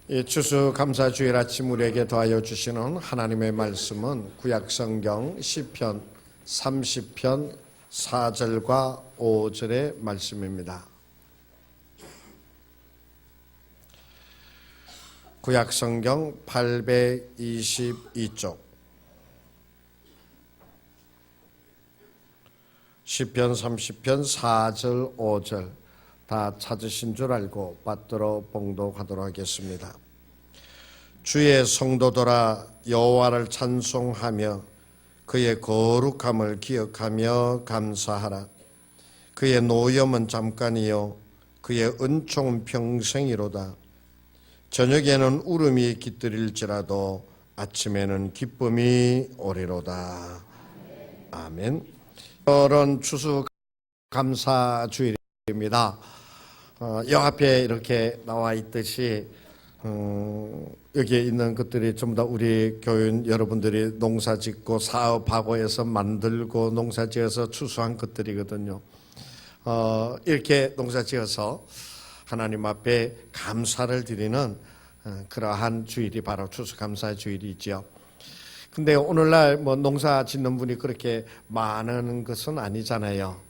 이 추수감사주일 아침 우리에게 더하여 주시는 하나님의 말씀은 구약성경 시편 30편 4절과 5절의 말씀입니다. 구약성경 822쪽 시편 30편 4절 5절 다 찾으신 줄 알고 받들어 봉독하도록 하겠습니다. 주의 성도들아 여호와를 찬송하며 그의 거룩함을 기억하며 감사하라. 그의 노염은 잠깐이요 그의 은총은 평생이로다. 저녁에는 울음이 깃들일지라도 아침에는 기쁨이 오리로다. 아멘. 이런 추수감사주일입니다. 여 앞에 이렇게 나와 있듯이 여기에 있는 것들이 전부 다 우리 교인 여러분들이 농사짓고 사업하고 해서 만들고 농사지어서 추수한 것들이거든요. 이렇게 농사지어서 하나님 앞에 감사를 드리는 그러한 주일이 바로 추수감사주일이죠. 근데 오늘날 뭐 농사 짓는 분이 그렇게 많은 것은 아니잖아요.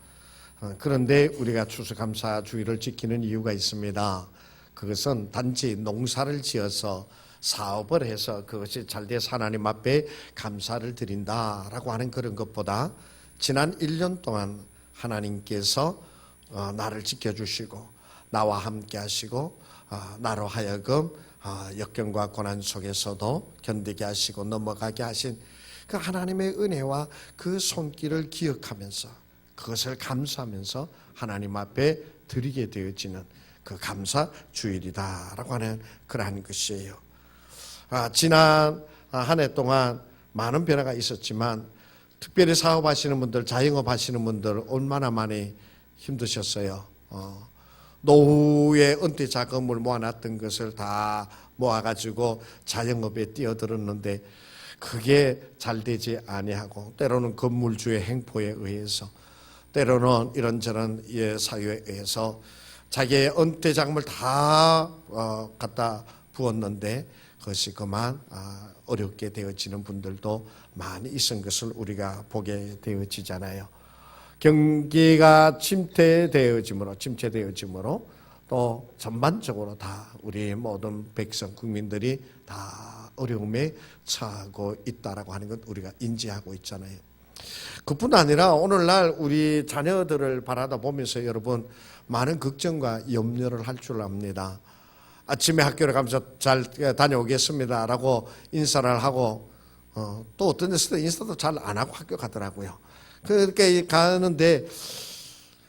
그런데 우리가 추수감사주일을 지키는 이유가 있습니다. 그것은 단지 농사를 지어서 사업을 해서 그것이 잘 돼서 하나님 앞에 감사를 드린다라고 하는 그런 것보다 지난 1년 동안 하나님께서 나를 지켜주시고 나와 함께 하시고 나로 하여금 역경과 고난 속에서도 견디게 하시고 넘어가게 하신 그 하나님의 은혜와 그 손길을 기억하면서 그것을 감사하면서 하나님 앞에 드리게 되어지는 그 감사 주일이다라고 하는 그러한 것이에요. 지난 한 해 동안 많은 변화가 있었지만 특별히 사업하시는 분들, 자영업 하시는 분들 얼마나 많이 힘드셨어요. 노후에 은퇴 자금을 모아놨던 것을 다 모아가지고 자영업에 뛰어들었는데 그게 잘 되지 아니하고 때로는 건물주의 행포에 의해서 때로는 이런저런 사유에 의해서 자기의 은퇴 자금을 다 갖다 부었는데 그것이 그만 어렵게 되어지는 분들도 많이 있은 것을 우리가 보게 되어지잖아요. 경기가 침체되어짐으로 또 전반적으로 다 우리 모든 백성 국민들이 다 어려움에 처하고 있다라고 하는 것 우리가 인지하고 있잖아요. 그뿐 아니라 오늘날 우리 자녀들을 바라다 보면서 여러분 많은 걱정과 염려를 할 줄 압니다. 아침에 학교를 가면서 잘 다녀오겠습니다라고 인사를 하고 또 어떤 데서도 인사도 잘 안 하고 학교 가더라고요. 그렇게 가는데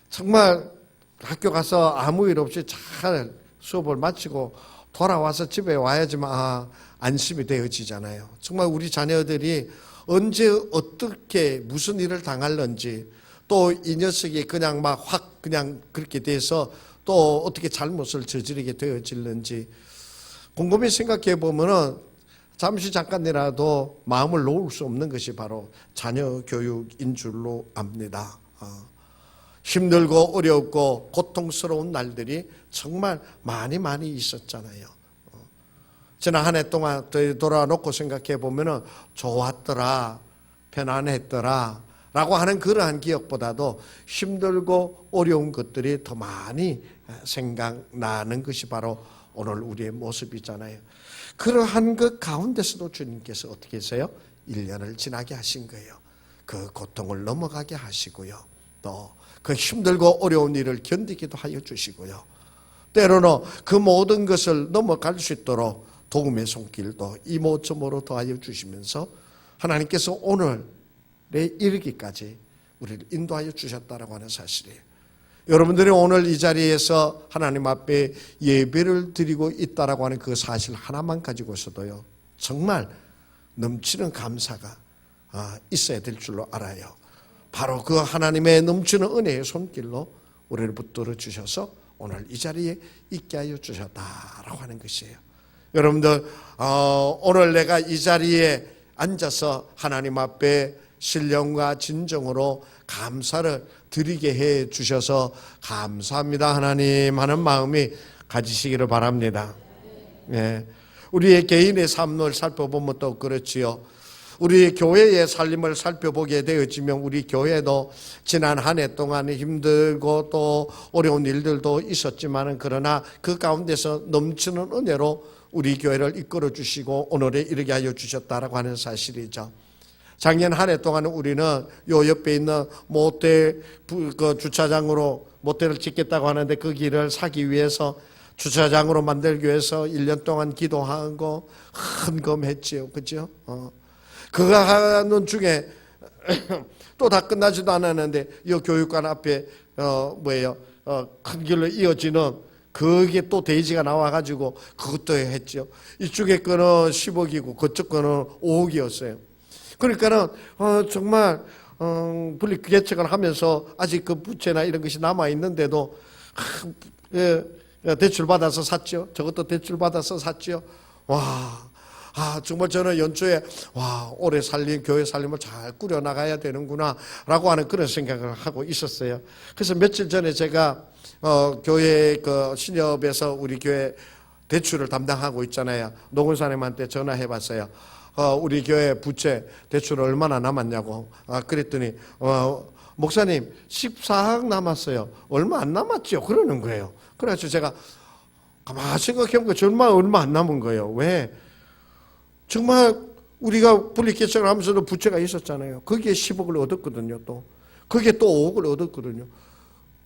정말 학교 가서 아무 일 없이 잘 수업을 마치고 돌아와서 집에 와야지만 안심이 되어지잖아요. 정말 우리 자녀들이 언제 어떻게 무슨 일을 당할는지 또 이 녀석이 그냥 막 확 그냥 그렇게 돼서 또 어떻게 잘못을 저지르게 되어질는지 곰곰이 생각해 보면은 잠시 잠깐이라도 마음을 놓을 수 없는 것이 바로 자녀 교육인 줄로 압니다. 힘들고 어렵고 고통스러운 날들이 정말 많이 있었잖아요. 지난 한 해 동안 돌아놓고 생각해 보면은 좋았더라, 편안했더라 라고 하는 그러한 기억보다도 힘들고 어려운 것들이 더 많이 생각나는 것이 바로 오늘 우리의 모습이잖아요. 그러한 것 가운데서도 주님께서 어떻게 하세요? 1년을 지나게 하신 거예요. 그 고통을 넘어가게 하시고요. 또 그 힘들고 어려운 일을 견디기도 하여 주시고요. 때로는 그 모든 것을 넘어갈 수 있도록 도움의 손길도 이모저모로 더하여 주시면서 하나님께서 오늘에 이르기까지 우리를 인도하여 주셨다라고 하는 사실이에요. 여러분들이 오늘 이 자리에서 하나님 앞에 예배를 드리고 있다라고 하는 그 사실 하나만 가지고서도요 정말 넘치는 감사가 있어야 될 줄로 알아요. 바로 그 하나님의 넘치는 은혜의 손길로 우리를 붙들어 주셔서 오늘 이 자리에 있게 하여 주셨다라고 하는 것이에요. 여러분들 오늘 내가 이 자리에 앉아서 하나님 앞에 신령과 진정으로 감사를 드리게 해 주셔서 감사합니다 하나님 하는 마음이 가지시기를 바랍니다. 예. 우리의 개인의 삶을 살펴보면 또 그렇지요. 우리 교회의 삶을 살펴보게 되어지면 우리 교회도 지난 한 해 동안 힘들고 또 어려운 일들도 있었지만 그러나 그 가운데서 넘치는 은혜로 우리 교회를 이끌어 주시고 오늘에 이르게 하여 주셨다라고 하는 사실이죠. 작년 한 해 동안 우리는 요 옆에 있는 모텔 그 주차장으로 모텔을 짓겠다고 하는데 그 길을 사기 위해서 주차장으로 만들기 위해서 1년 동안 기도하고 헌금했지요. 그죠? 그거 하는 중에 또 다 끝나지도 않았는데 이 교육관 앞에 큰 길로 이어지는 그게 또 대지가 나와가지고 그것도 했죠. 이쪽에 거는 10억이고 그쪽 거는 5억이었어요. 그러니까는 정말 분리 개척을 하면서 아직 그 부채나 이런 것이 남아 있는데도 대출 받아서 샀죠. 저것도 대출 받아서 샀죠. 정말 저는 연초에 올해 교회 살림을 잘 꾸려 나가야 되는구나 라고 하는 그런 생각을 하고 있었어요. 그래서 며칠 전에 제가 교회 그 신협에서 우리 교회 대출을 담당하고 있잖아요. 노근사님한테 전화해 봤어요. 우리 교회 부채 대출 얼마나 남았냐고. 그랬더니 목사님 14억 남았어요. 얼마 안 남았죠? 그러는 거예요. 그래서 제가 가만히 생각해보니까 정말 얼마 안 남은 거예요. 왜? 정말 우리가 분리개척을 하면서도 부채가 있었잖아요. 거기에 10억을 얻었거든요. 또 거기에 또 5억을 얻었거든요.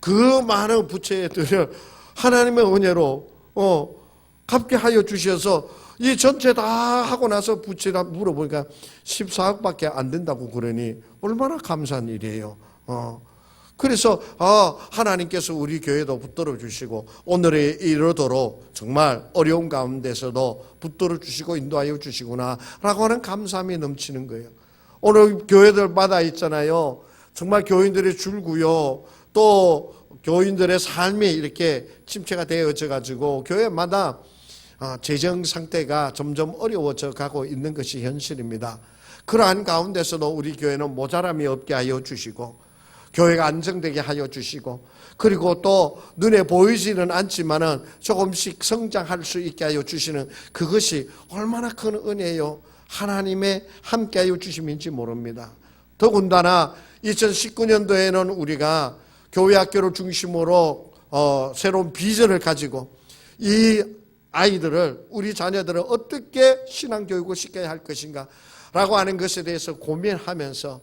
그 많은 부채들을 하나님의 은혜로 갚게 하여 주셔서 이 전체 다 하고 나서 부채라 물어보니까 14억밖에 안 된다고 그러니 얼마나 감사한 일이에요. 그래서 하나님께서 우리 교회도 붙들어 주시고 오늘에 이르도록 정말 어려운 가운데서도 붙들어 주시고 인도하여 주시구나 라고 하는 감사함이 넘치는 거예요. 오늘 교회들마다 있잖아요. 정말 교인들이 줄고요. 또 교인들의 삶이 이렇게 침체가 되어져 가지고 교회마다 재정 상태가 점점 어려워져 가고 있는 것이 현실입니다. 그러한 가운데서도 우리 교회는 모자람이 없게 하여 주시고 교회가 안정되게 하여 주시고 그리고 또 눈에 보이지는 않지만은 조금씩 성장할 수 있게 하여 주시는 그것이 얼마나 큰 은혜요. 하나님의 함께 하여 주심인지 모릅니다. 더군다나 2019년도에는 우리가 교회 학교를 중심으로 새로운 비전을 가지고 이 아이들을 우리 자녀들을 어떻게 신앙교육을 시켜야 할 것인가 라고 하는 것에 대해서 고민하면서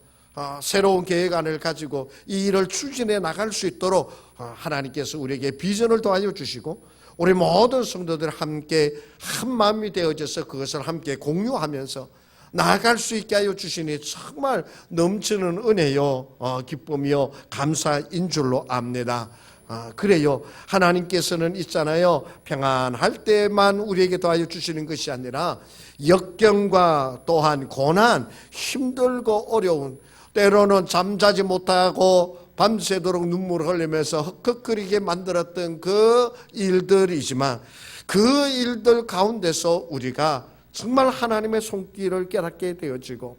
새로운 계획안을 가지고 이 일을 추진해 나갈 수 있도록 하나님께서 우리에게 비전을 도와줘 주시고 우리 모든 성도들 함께 한 마음이 되어져서 그것을 함께 공유하면서 나아갈 수 있게 하여 주시니 정말 넘치는 은혜요 기쁨이요 감사인 줄로 압니다. 그래요. 하나님께서는 있잖아요. 평안할 때만 우리에게 도와줘 주시는 것이 아니라 역경과 또한 고난, 힘들고 어려운 때로는 잠자지 못하고 밤새도록 눈물을 흘리면서 헉헉거리게 만들었던 그 일들이지만 그 일들 가운데서 우리가 정말 하나님의 손길을 깨닫게 되어지고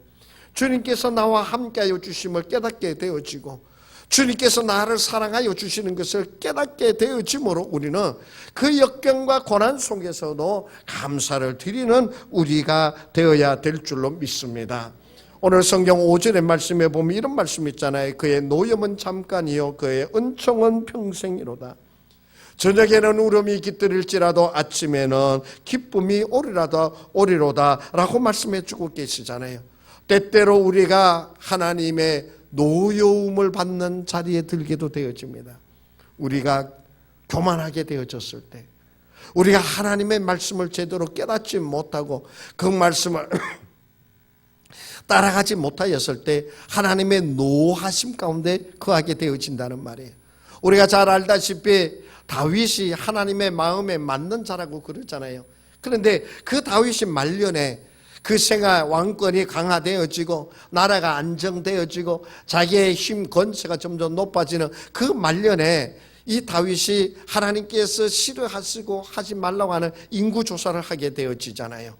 주님께서 나와 함께하여 주심을 깨닫게 되어지고 주님께서 나를 사랑하여 주시는 것을 깨닫게 되어짐으로 우리는 그 역경과 고난 속에서도 감사를 드리는 우리가 되어야 될 줄로 믿습니다. 오늘 성경 5절의 말씀에 보면 이런 말씀이 있잖아요. 그의 노염은 잠깐이요 그의 은총은 평생이로다. 저녁에는 울음이 깃들일지라도 아침에는 기쁨이 오리로다 라고 말씀해 주고 계시잖아요. 때때로 우리가 하나님의 노여움을 받는 자리에 들게도 되어집니다. 우리가 교만하게 되어졌을 때 우리가 하나님의 말씀을 제대로 깨닫지 못하고 그 말씀을 따라가지 못하였을 때 하나님의 노하심 가운데 거하게 되어진다는 말이에요. 우리가 잘 알다시피 다윗이 하나님의 마음에 맞는 자라고 그러잖아요. 그런데 그 다윗이 말년에 그 생활 왕권이 강화되어지고 나라가 안정되어지고 자기의 힘 권세가 점점 높아지는 그 말년에 이 다윗이 하나님께서 싫어하시고 하지 말라고 하는 인구조사를 하게 되어지잖아요.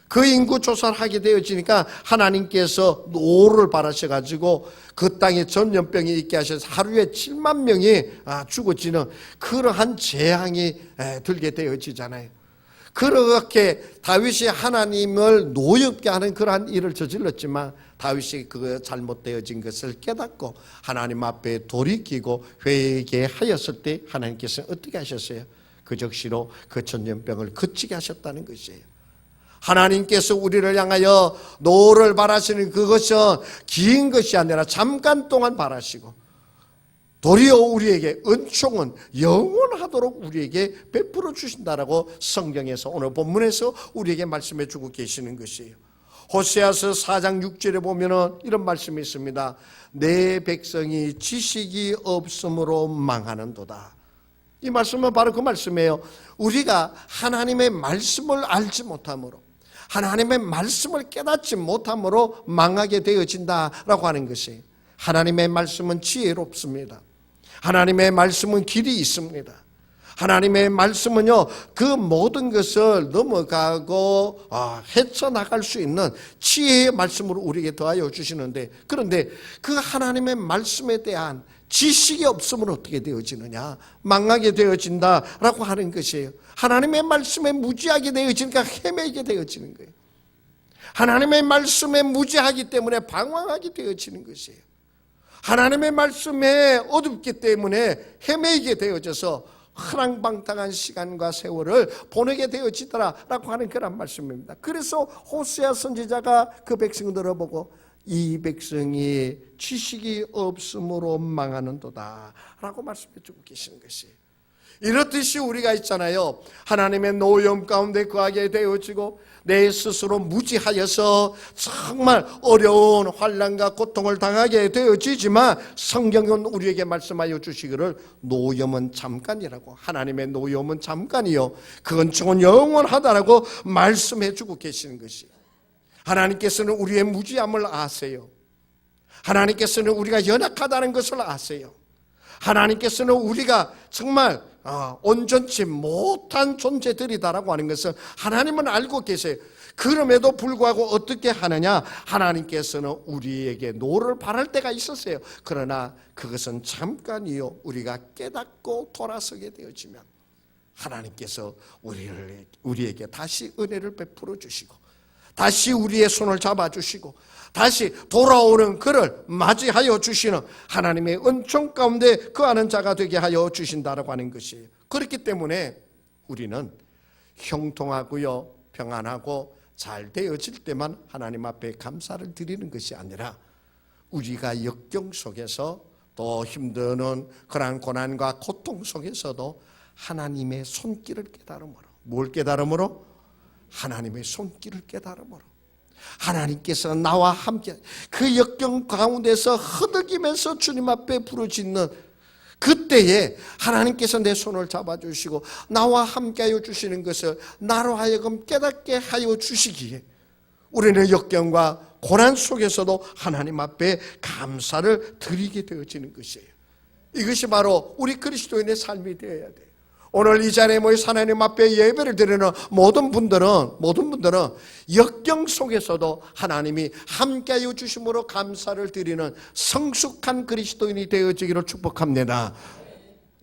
그 인구조사를 하게 되어지니까 하나님께서 노를 바라셔가지고 그 땅에 전염병이 있게 하셔서 하루에 7만 명이 죽어지는 그러한 재앙이 들게 되어지잖아요. 그렇게 다윗이 하나님을 노엽게 하는 그러한 일을 저질렀지만 다윗이 그 잘못되어진 것을 깨닫고 하나님 앞에 돌이키고 회개하였을 때 하나님께서는 어떻게 하셨어요? 그 적시로 그 전염병을 그치게 하셨다는 것이에요. 하나님께서 우리를 향하여 노를 바라시는 그것은 긴 것이 아니라 잠깐 동안 바라시고 도리어 우리에게 은총은 영원하도록 우리에게 베풀어 주신다라고 성경에서 오늘 본문에서 우리에게 말씀해 주고 계시는 것이에요. 호세아서 4장 6절에 보면은 이런 말씀이 있습니다. 내 백성이 지식이 없으므로 망하는도다. 이 말씀은 바로 그 말씀이에요. 우리가 하나님의 말씀을 알지 못함으로, 하나님의 말씀을 깨닫지 못함으로 망하게 되어진다라고 하는 것이, 하나님의 말씀은 지혜롭습니다. 하나님의 말씀은 길이 있습니다. 하나님의 말씀은요, 그 모든 것을 넘어가고 헤쳐나갈 수 있는 지혜의 말씀으로 우리에게 더하여 주시는데, 그런데 그 하나님의 말씀에 대한 지식이 없으면 어떻게 되어지느냐? 망하게 되어진다라고 하는 것이에요. 하나님의 말씀에 무지하게 되어지니까 헤매게 되어지는 거예요. 하나님의 말씀에 무지하기 때문에 방황하게 되어지는 것이에요. 하나님의 말씀에 어둡기 때문에 헤매게 되어져서 허랑방탕한 시간과 세월을 보내게 되어지더라라고 하는 그런 말씀입니다. 그래서 호세아 선지자가 그 백성들을 보고 이 백성이 지식이 없으므로 망하는도다 라고 말씀해 주고 계시는 것이에요. 이렇듯이 우리가 있잖아요. 하나님의 노염 가운데 거하게 되어지고 내 스스로 무지하여서 정말 어려운 환난과 고통을 당하게 되어지지만 성경은 우리에게 말씀하여 주시기를 노염은 잠깐이라고, 하나님의 노염은 잠깐이요 그 은총은 영원하다라고 말씀해 주고 계시는 것이에요. 하나님께서는 우리의 무지함을 아세요. 하나님께서는 우리가 연약하다는 것을 아세요. 하나님께서는 우리가 정말 온전치 못한 존재들이다라고 하는 것을 하나님은 알고 계세요. 그럼에도 불구하고 어떻게 하느냐? 하나님께서는 우리에게 노를 바랄 때가 있었어요. 그러나 그것은 잠깐이요, 우리가 깨닫고 돌아서게 되어지면 하나님께서 우리에게 다시 은혜를 베풀어 주시고 다시 우리의 손을 잡아주시고 다시 돌아오는 그를 맞이하여 주시는 하나님의 은총 가운데 거하는 자가 되게 하여 주신다라고 하는 것이에요. 그렇기 때문에 우리는 형통하고요, 평안하고 잘 되어질 때만 하나님 앞에 감사를 드리는 것이 아니라 우리가 역경 속에서 또 힘드는 그러한 고난과 고통 속에서도 하나님의 손길을 깨달음으로, 뭘 깨달음으로? 하나님의 손길을 깨달음으로 하나님께서 나와 함께 그 역경 가운데서 흐느끼면서 주님 앞에 부르짖는 그때에 하나님께서 내 손을 잡아주시고 나와 함께하여 주시는 것을 나로 하여금 깨닫게 하여 주시기에 우리는 역경과 고난 속에서도 하나님 앞에 감사를 드리게 되어지는 것이에요. 이것이 바로 우리 그리스도인의 삶이 되어야 돼요. 오늘 이 자리에 모여 하나님 앞에 예배를 드리는 모든 분들은 역경 속에서도 하나님이 함께하여 주심으로 감사를 드리는 성숙한 그리스도인이 되어지기를 축복합니다.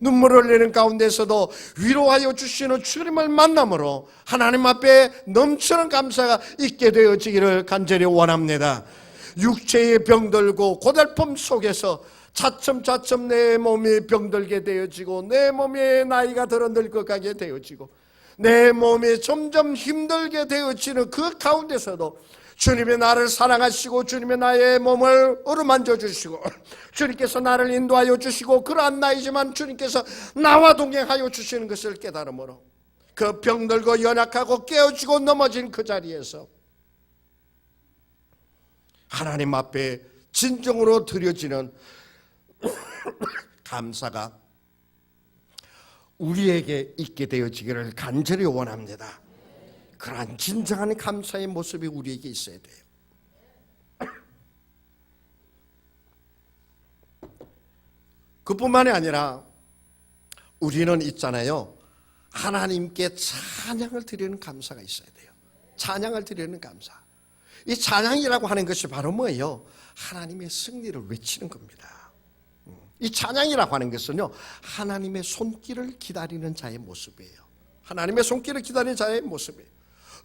눈물을 흘리는 가운데서도 위로하여 주시는 주님을 만남으로 하나님 앞에 넘치는 감사가 있게 되어지기를 간절히 원합니다. 육체의 병들고 고달픔 속에서 차츰차츰 내 몸이 병들게 되어지고 내 몸의 나이가 들어 늙어가게 되어지고 내 몸이 점점 힘들게 되어지는 그 가운데서도 주님이 나를 사랑하시고 주님이 나의 몸을 어루만져 주시고 주님께서 나를 인도하여 주시고 그러한 나이지만 주님께서 나와 동행하여 주시는 것을 깨달음으로 그 병들고 연약하고 깨어지고 넘어진 그 자리에서 하나님 앞에 진정으로 드려지는 감사가 우리에게 있게 되어지기를 간절히 원합니다. 그러한 진정한 감사의 모습이 우리에게 있어야 돼요. 그뿐만이 아니라 우리는 있잖아요, 하나님께 찬양을 드리는 감사가 있어야 돼요. 찬양을 드리는 감사. 이 찬양이라고 하는 것이 바로 뭐예요? 하나님의 승리를 외치는 겁니다. 이 찬양이라고 하는 것은요, 하나님의 손길을 기다리는 자의 모습이에요. 하나님의 손길을 기다리는 자의 모습이에요.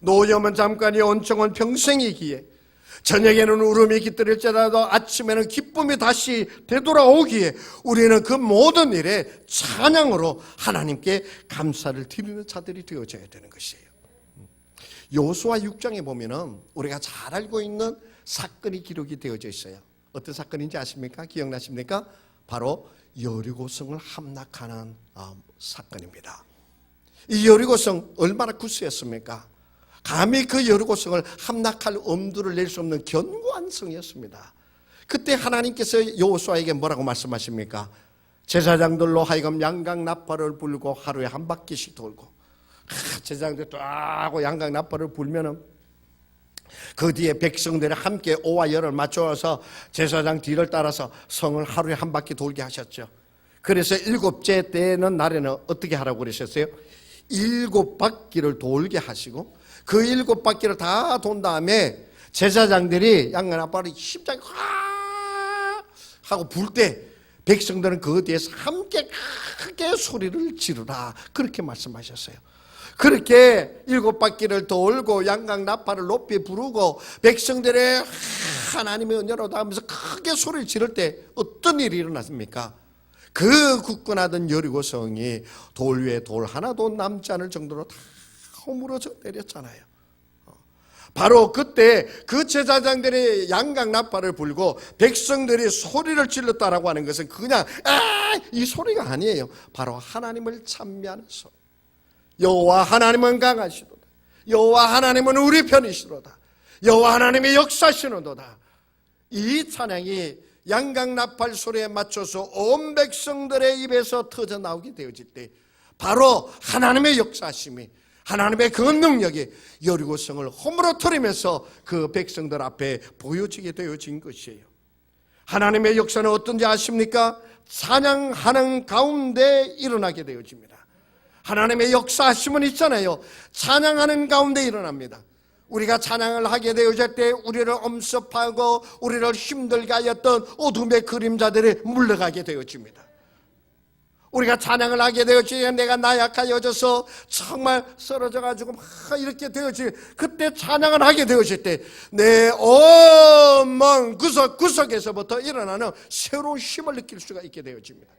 노염은 잠깐이 온청은 평생이기에 저녁에는 울음이 깃들일지라도 아침에는 기쁨이 다시 되돌아오기에 우리는 그 모든 일에 찬양으로 하나님께 감사를 드리는 자들이 되어져야 되는 것이에요. 여호수아 6장에 보면은 우리가 잘 알고 있는 사건이 기록이 되어져 있어요. 어떤 사건인지 아십니까? 기억나십니까? 바로 여리고성을 함락하는 사건입니다. 이 여리고성 얼마나 구수했습니까? 감히 그 여리고성을 함락할 엄두를 낼 수 없는 견고한 성이었습니다. 그때 하나님께서 여호수아에게 뭐라고 말씀하십니까? 제사장들로 하여금 양각 나팔을 불고 하루에 한 바퀴씩 돌고, 제사장들 딱 하고 양각 나팔을 불면은 그 뒤에 백성들이 함께 오와 열을 맞춰서 제사장 뒤를 따라서 성을 하루에 한 바퀴 돌게 하셨죠. 그래서 일곱째 되는 날에는 어떻게 하라고 그러셨어요? 7바퀴를 돌게 하시고 그 7바퀴를 다 돈 다음에 제사장들이 양각 나팔을 심장이 확 하고 불 때 백성들은 그 뒤에서 함께 크게 소리를 지르라, 그렇게 말씀하셨어요. 그렇게 7바퀴를 돌고 양각 나팔을 높이 부르고 백성들의 하나님의 은혜로 하면서 크게 소리를 지를 때 어떤 일이 일어났습니까? 그 굳건하던 여리고성이 돌 위에 돌 하나도 남지 않을 정도로 다 허물어져 내렸잖아요. 바로 그때 그 제사장들이 양각 나팔을 불고 백성들이 소리를 질렀다라고 하는 것은 그냥 이 소리가 아니에요. 바로 하나님을 찬미하는 소리. 여호와 하나님은 강하시도다. 여호와 하나님은 우리 편이시로다. 여호와 하나님의 역사시는도다. 이 찬양이 양각 나팔 소리에 맞춰서 온 백성들의 입에서 터져 나오게 되어질 때 바로 하나님의 역사심이, 하나님의 그 능력이 여리고성을 허물어뜨리면서 그 백성들 앞에 보여지게 되어진 것이에요. 하나님의 역사는 어떤지 아십니까? 찬양하는 가운데 일어나게 되어집니다. 하나님의 역사하심은 있잖아요. 찬양하는 가운데 일어납니다. 우리가 찬양을 하게 되어질 때 우리를 엄습하고 우리를 힘들게 하였던 어둠의 그림자들이 물러가게 되어집니다. 우리가 찬양을 하게 되었지, 내가 나약하여져서 정말 쓰러져가지고 막 이렇게 되었지, 그때 찬양을 하게 되었을 때 내 온 몸 구석구석에서부터 일어나는 새로운 힘을 느낄 수가 있게 되어집니다.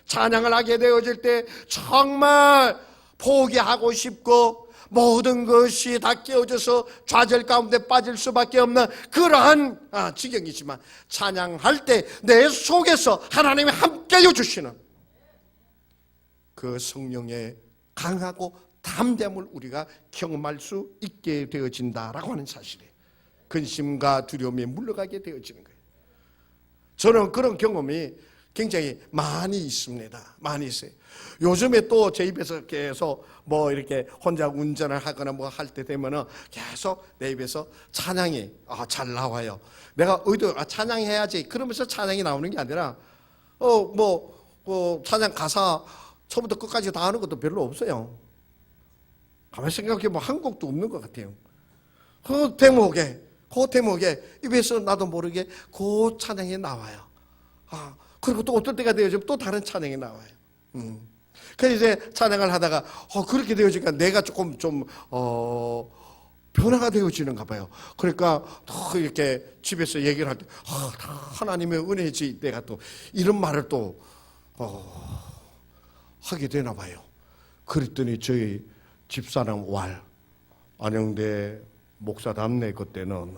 찬양을 하게 되어질 때 정말 포기하고 싶고 모든 것이 다 깨어져서 좌절 가운데 빠질 수밖에 없는 그러한 지경이지만 찬양할 때 내 속에서 하나님이 함께해 주시는 그 성령의 강하고 담대함을 우리가 경험할 수 있게 되어진다라고 하는 사실이에요. 근심과 두려움이 물러가게 되어지는 거예요. 저는 그런 경험이 굉장히 많이 있습니다. 많이 있어요. 요즘에 또 제 입에서 계속 뭐 이렇게 혼자 운전을 하거나 뭐 할 때 되면은 계속 내 입에서 찬양이 잘 나와요. 내가 찬양해야지 그러면서 찬양이 나오는 게 아니라 찬양 가사 처음부터 끝까지 다 하는 것도 별로 없어요. 가만히 생각해 보면 한 곡도 없는 것 같아요. 그 대목에 입에서 나도 모르게 그 찬양이 나와요. 그리고 또 어떨 때가 되어지면 또 다른 찬양이 나와요. 그래서 이제 찬양을 하다가 그렇게 되어지니까 내가 조금 좀 변화가 되어지는가 봐요. 그러니까 또 이렇게 집에서 얘기를 할 때 다 하나님의 은혜지, 내가 또 이런 말을 또 하게 되나 봐요. 그랬더니 저희 집사람 안영대 목사답네 그때는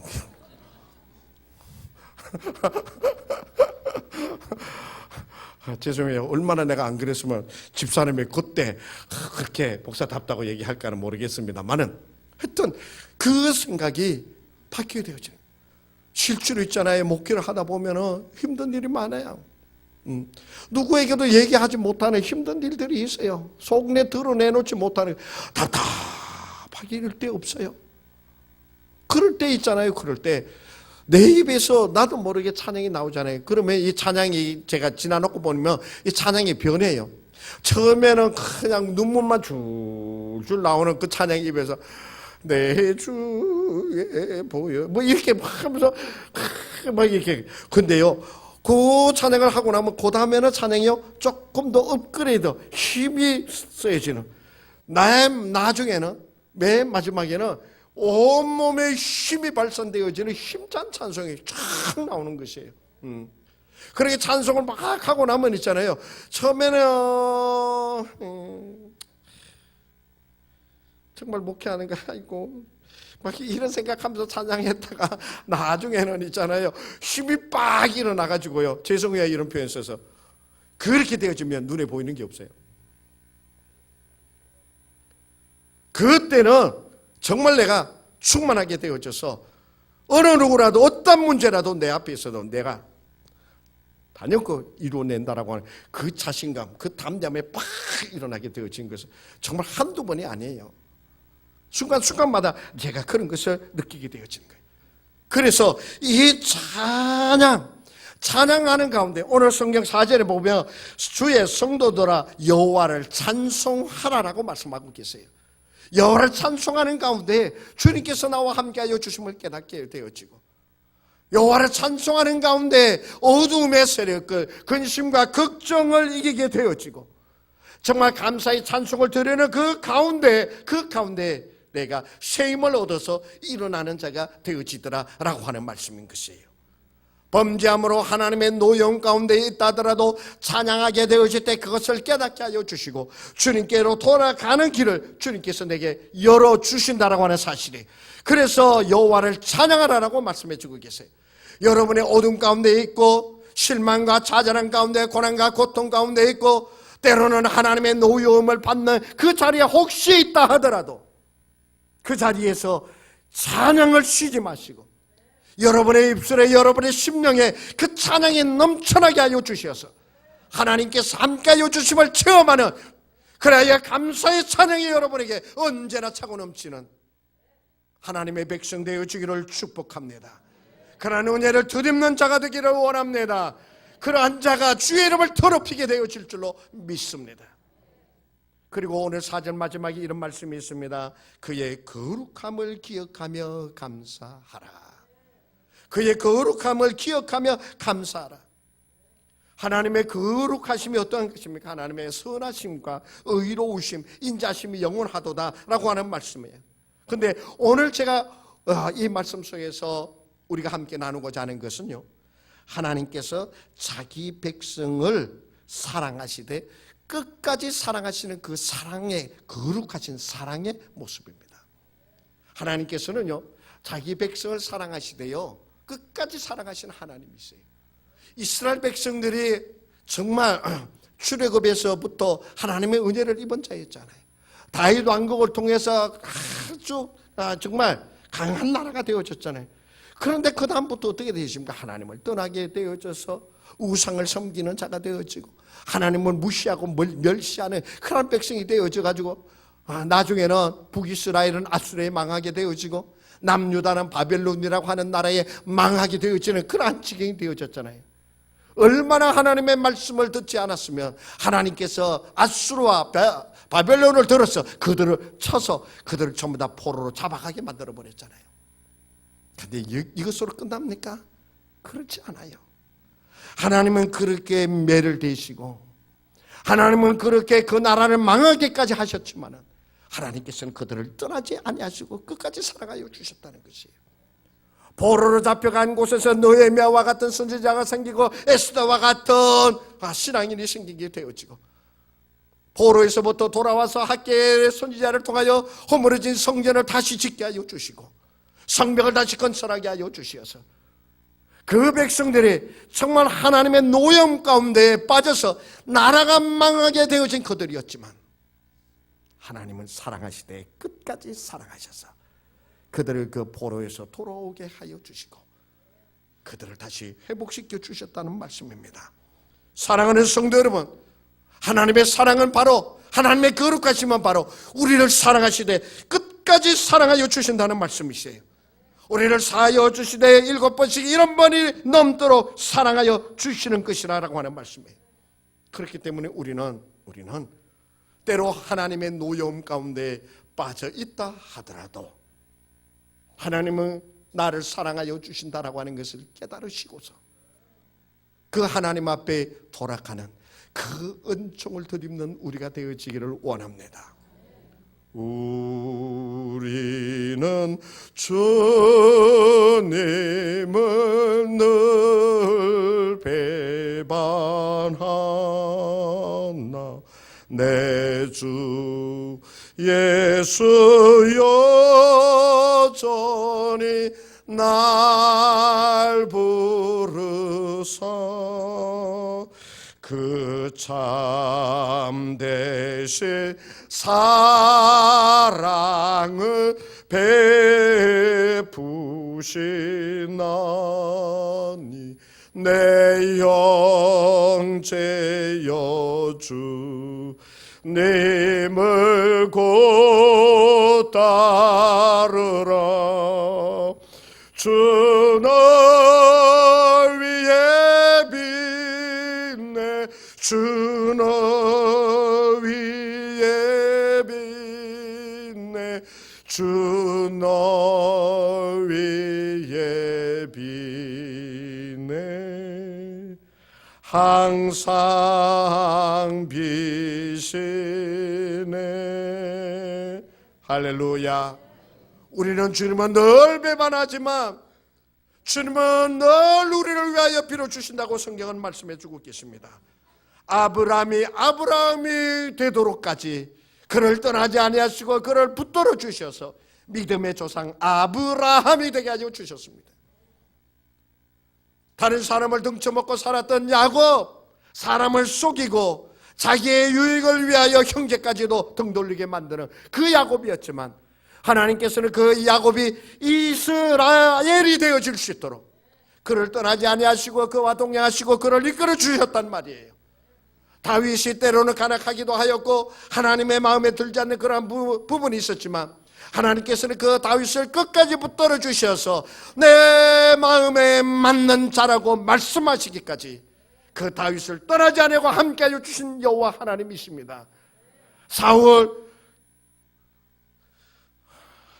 죄송해요. 얼마나 내가 안 그랬으면 집사람이 그때 그렇게 목사답다고 얘기할까는 모르겠습니다만은 하여튼 그 생각이 바뀌게 되어져요. 실제로 있잖아요. 목회를 하다 보면은 힘든 일이 많아요. 누구에게도 얘기하지 못하는 힘든 일들이 있어요. 속내 드러내놓지 못하는, 답답하게 이럴 때 없어요. 그럴 때 있잖아요. 그럴 때 내 입에서 나도 모르게 찬양이 나오잖아요. 그러면 이 찬양이 제가 지나놓고 보면 이 찬양이 변해요. 처음에는 그냥 눈물만 줄줄 나오는 그 찬양이 입에서 내 주에 보여 뭐 이렇게 막 하면서 막 이렇게. 근데요, 그 찬양을 하고 나면 그 다음에는 찬양이요 조금 더 업그레이드 힘이 써야지는 나중에는 맨 마지막에는 온몸에 힘이 발산되어지는 힘찬 찬송이 쫙 나오는 것이에요. 그렇게 찬송을 막 하고 나면 있잖아요. 처음에는 정말 목회하는 거 아니고 막 이런 생각하면서 찬양했다가 나중에는 있잖아요. 힘이 빡 일어나가지고요. 죄송해요 이런 표현 써서. 그렇게 되어지면 눈에 보이는 게 없어요. 그때는 정말 내가 충만하게 되어져서 어느 누구라도 어떤 문제라도 내 앞에 있어도 내가 단연코 이루어낸다라고 하는 그 자신감, 그 담대함에 팍 일어나게 되어진 것은 정말 한두 번이 아니에요. 순간순간마다 제가 그런 것을 느끼게 되어지는 거예요. 그래서 이 찬양하는 가운데 오늘 성경 4절에 보면 주의 성도들아 여호와를 찬송하라라고 말씀하고 계세요. 여호와를 찬송하는 가운데 주님께서 나와 함께하여 주심을 깨닫게 되어지고 여호와를 찬송하는 가운데 어두움의 세력, 근심과 걱정을 이기게 되어지고 정말 감사의 찬송을 드리는 그 가운데 내가 새 힘을 얻어서 일어나는 자가 되어지더라라고 하는 말씀인 것이에요. 범죄함으로 하나님의 노여움 가운데 있다 하더라도 찬양하게 되어질 때 그것을 깨닫게 하여 주시고 주님께로 돌아가는 길을 주님께서 내게 열어주신다라고 하는 사실이, 그래서 여호와를 찬양하라라고 말씀해 주고 계세요. 여러분의 어둠 가운데 있고 실망과 좌절한 가운데 고난과 고통 가운데 있고 때로는 하나님의 노여움을 받는 그 자리에 혹시 있다 하더라도 그 자리에서 찬양을 쉬지 마시고 여러분의 입술에 여러분의 심령에 그 찬양이 넘쳐나게 하여 주셔서 하나님께서 함께하여 주심을 체험하는, 그래야 감사의 찬양이 여러분에게 언제나 차고 넘치는 하나님의 백성 되어주기를 축복합니다. 그러한 은혜를 덧입는 자가 되기를 원합니다. 그러한 자가 주의 이름을 더럽히게 되어질 줄로 믿습니다. 그리고 오늘 4절 마지막에 이런 말씀이 있습니다. 그의 거룩함을 기억하며 감사하라. 그의 거룩함을 기억하며 감사하라. 하나님의 거룩하심이 어떠한 것입니까? 하나님의 선하심과 의로우심, 인자심이 영원하도다라고 하는 말씀이에요. 근데 오늘 제가 이 말씀 속에서 우리가 함께 나누고자 하는 것은요, 하나님께서 자기 백성을 사랑하시되 끝까지 사랑하시는 그 사랑의, 거룩하신 사랑의 모습입니다. 하나님께서는요 자기 백성을 사랑하시되요 끝까지 사랑하시는 하나님이세요. 이스라엘 백성들이 정말 출애굽에서부터 하나님의 은혜를 입은 자였잖아요. 다윗 왕국을 통해서 아주 정말 강한 나라가 되어졌잖아요. 그런데 그 다음부터 어떻게 되십니까? 하나님을 떠나게 되어져서 우상을 섬기는 자가 되어지고 하나님을 무시하고 멸시하는 그런 백성이 되어져가지고 나중에는 북이스라엘은 아수르에 망하게 되어지고 남유다는 바벨론이라고 하는 나라에 망하게 되어지는 그러한 지경이 되어졌잖아요. 얼마나 하나님의 말씀을 듣지 않았으면 하나님께서 아수르와 바벨론을 들어서 그들을 쳐서 그들을 전부 다 포로로 잡아가게 만들어버렸잖아요. 그런데 이것으로 끝납니까? 그렇지 않아요. 하나님은 그렇게 매를 대시고 하나님은 그렇게 그 나라를 망하게까지 하셨지만은 하나님께서는 그들을 떠나지 아니하시고 끝까지 사랑하여 주셨다는 것이에요. 포로로 잡혀간 곳에서 느헤미야와 같은 선지자가 생기고 에스더와 같은 신앙인이 생기게 되어지고 포로에서부터 돌아와서 학계의 선지자를 통하여 허물어진 성전을 다시 짓게 하여 주시고 성벽을 다시 건설하게 하여 주시어서 그 백성들이 정말 하나님의 노염 가운데 빠져서 나라가 망하게 되어진 그들이었지만 하나님은 사랑하시되 끝까지 사랑하셔서 그들을 그 포로에서 돌아오게 하여 주시고 그들을 다시 회복시켜 주셨다는 말씀입니다. 사랑하는 성도 여러분, 하나님의 사랑은 바로 하나님의 거룩하심은 바로 우리를 사랑하시되 끝까지 사랑하여 주신다는 말씀이세요. 우리를 사하여 주시되 7번씩 1번이 넘도록 사랑하여 주시는 것이라고 하는 말씀이에요. 그렇기 때문에 우리는 때로 하나님의 노여움 가운데 빠져 있다 하더라도 하나님은 나를 사랑하여 주신다라고 하는 것을 깨달으시고서 그 하나님 앞에 돌아가는 그 은총을 덧입는 우리가 되어지기를 원합니다. 우리는 주님을 늘 배반하나 내 주 예수 여전히 날 부르사 그 참되신 사랑을 베푸시나니 내 영제여 주님을 곧 따르라 주 너 위에 빛내 주 너 위에 빛내 주 너 위에 빛내 항상 비시네. 할렐루야. 우리는 주님은 늘 배반하지만 주님은 늘 우리를 위하여 빌어주신다고 성경은 말씀해 주고 계십니다. 아브라함이 되도록까지 그를 떠나지 아니하시고 그를 붙들어 주셔서 믿음의 조상 아브라함이 되게 하여 주셨습니다. 다른 사람을 등쳐먹고 살았던 야곱, 사람을 속이고 자기의 유익을 위하여 형제까지도 등 돌리게 만드는 그 야곱이었지만 하나님께서는 그 야곱이 이스라엘이 되어질 수 있도록 그를 떠나지 아니하시고 그와 동행하시고 그를 이끌어 주셨단 말이에요. 다윗이 때로는 간악하기도 하였고 하나님의 마음에 들지 않는 그러한 부분이 있었지만 하나님께서는 그 다윗을 끝까지 붙들어 주셔서 내 마음에 맞는 자라고 말씀하시기까지 그 다윗을 떠나지 않고 함께하여 주신 여호와 하나님이십니다. 사울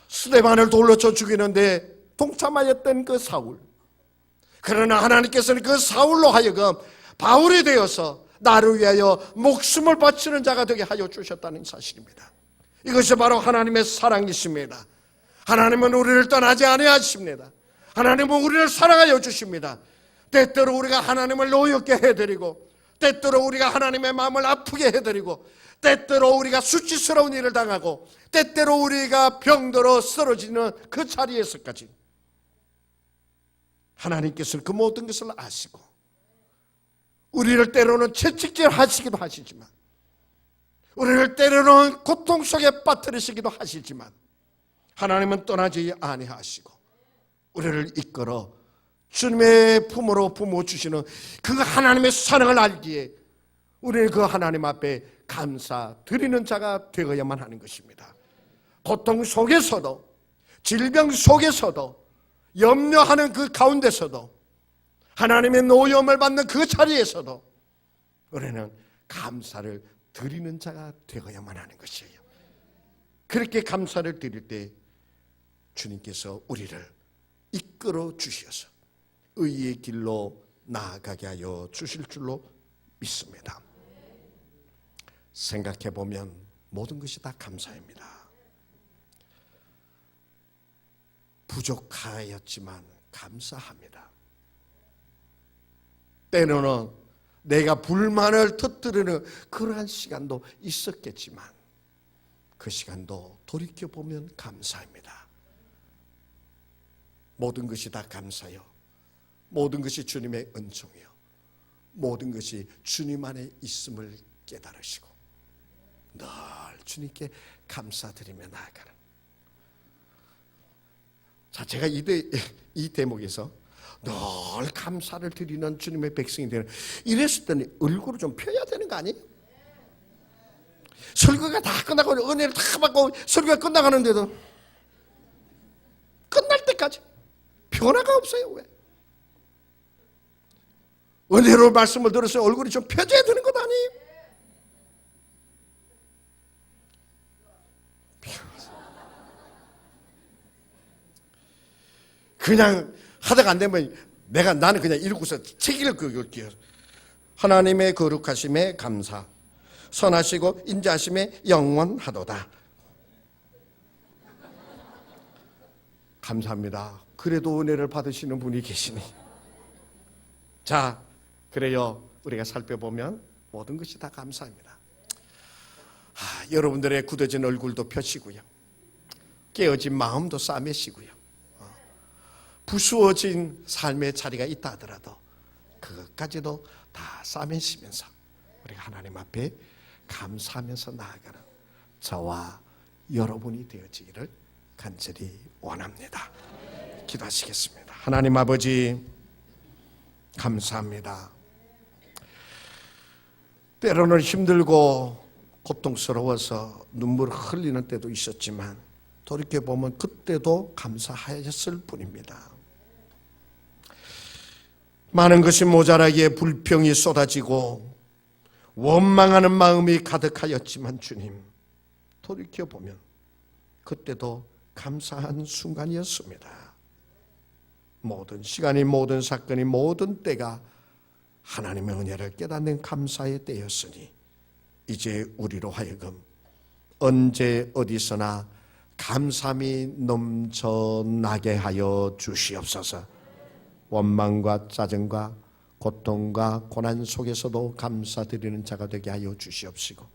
스데반을 돌로 쳐 죽이는데 동참하였던 그 사울, 그러나 하나님께서는 그 사울로 하여금 바울이 되어서 나를 위하여 목숨을 바치는 자가 되게 하여 주셨다는 사실입니다. 이것이 바로 하나님의 사랑이십니다. 하나님은 우리를 떠나지 아니하십니다. 하나님은 우리를 사랑하여 주십니다. 때때로 우리가 하나님을 노엽게 해드리고 때때로 우리가 하나님의 마음을 아프게 해드리고 때때로 우리가 수치스러운 일을 당하고 때때로 우리가 병들어 쓰러지는 그 자리에서까지 하나님께서는 그 모든 것을 아시고 우리를 때로는 채찍질 하시기도 하시지만 우리를 때로는 고통 속에 빠뜨리시기도 하시지만 하나님은 떠나지 아니하시고 우리를 이끌어 주님의 품으로 품어주시는 그 하나님의 사랑을 알기에 우리는 그 하나님 앞에 감사드리는 자가 되어야만 하는 것입니다. 고통 속에서도 질병 속에서도 염려하는 그 가운데서도 하나님의 노여움을 받는 그 자리에서도 우리는 감사를 드리는 자가 되어야만 하는 것이에요. 그렇게 감사를 드릴 때 주님께서 우리를 이끌어 주셔서 의의 길로 나아가게 하여 주실 줄로 믿습니다. 생각해 보면 모든 것이 다 감사입니다. 부족하였지만 감사합니다. 때로는 내가 불만을 터뜨리는 그러한 시간도 있었겠지만 그 시간도 돌이켜보면 감사합니다. 모든 것이 다 감사요. 모든 것이 주님의 은총이요. 모든 것이 주님 안에 있음을 깨달으시고 늘 주님께 감사드리며 나아가는. 자, 제가 이 대목에서 늘 감사를 드리는 주님의 백성이 되는 이랬을 때는 얼굴을 좀 펴야 되는 거 아니에요? 설교가 다 끝나고 은혜를 다 받고 설교가 끝나가는데도 끝날 때까지 변화가 없어요. 왜? 은혜로 말씀을 들었어요. 얼굴이 좀 펴져야 되는 것 아니에요? 그냥 하다가 안 되면 나는 그냥 읽고서 책 읽을게요. 하나님의 거룩하심에 감사, 선하시고 인자하심에 영원하도다. 감사합니다. 그래도 은혜를 받으시는 분이 계시니. 자, 그래요. 우리가 살펴보면 모든 것이 다 감사합니다. 여러분들의 굳어진 얼굴도 펴시고요. 깨어진 마음도 싸매시고요. 부수어진 삶의 자리가 있다 하더라도 그것까지도 다 싸매시면서 우리가 하나님 앞에 감사하면서 나아가는 저와 여러분이 되어지기를 간절히 원합니다. 기도하시겠습니다. 하나님 아버지, 감사합니다. 때로는 힘들고 고통스러워서 눈물을 흘리는 때도 있었지만 돌이켜보면 그때도 감사하였을 뿐입니다. 많은 것이 모자라기에 불평이 쏟아지고 원망하는 마음이 가득하였지만 주님, 돌이켜보면 그때도 감사한 순간이었습니다. 모든 시간이, 모든 사건이, 모든 때가 하나님의 은혜를 깨닫는 감사의 때였으니 이제 우리로 하여금 언제 어디서나 감사함이 넘쳐나게 하여 주시옵소서. 원망과 짜증과 고통과 고난 속에서도 감사드리는 자가 되게 하여 주시옵시고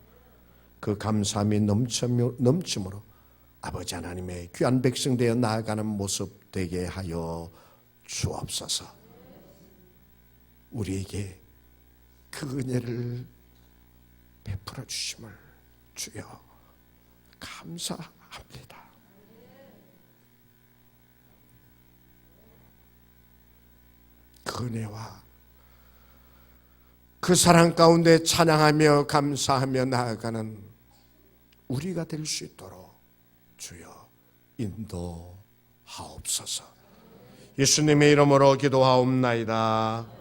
그 감사함이 넘침으로 아버지 하나님의 귀한 백성 되어 나아가는 모습 되게 하여 주옵소서. 우리에게 그 은혜를 베풀어 주심을 주여 감사합니다. 그 은혜와 그 사랑 가운데 찬양하며 감사하며 나아가는 우리가 될 수 있도록 주여 인도하옵소서. 예수님의 이름으로 기도하옵나이다.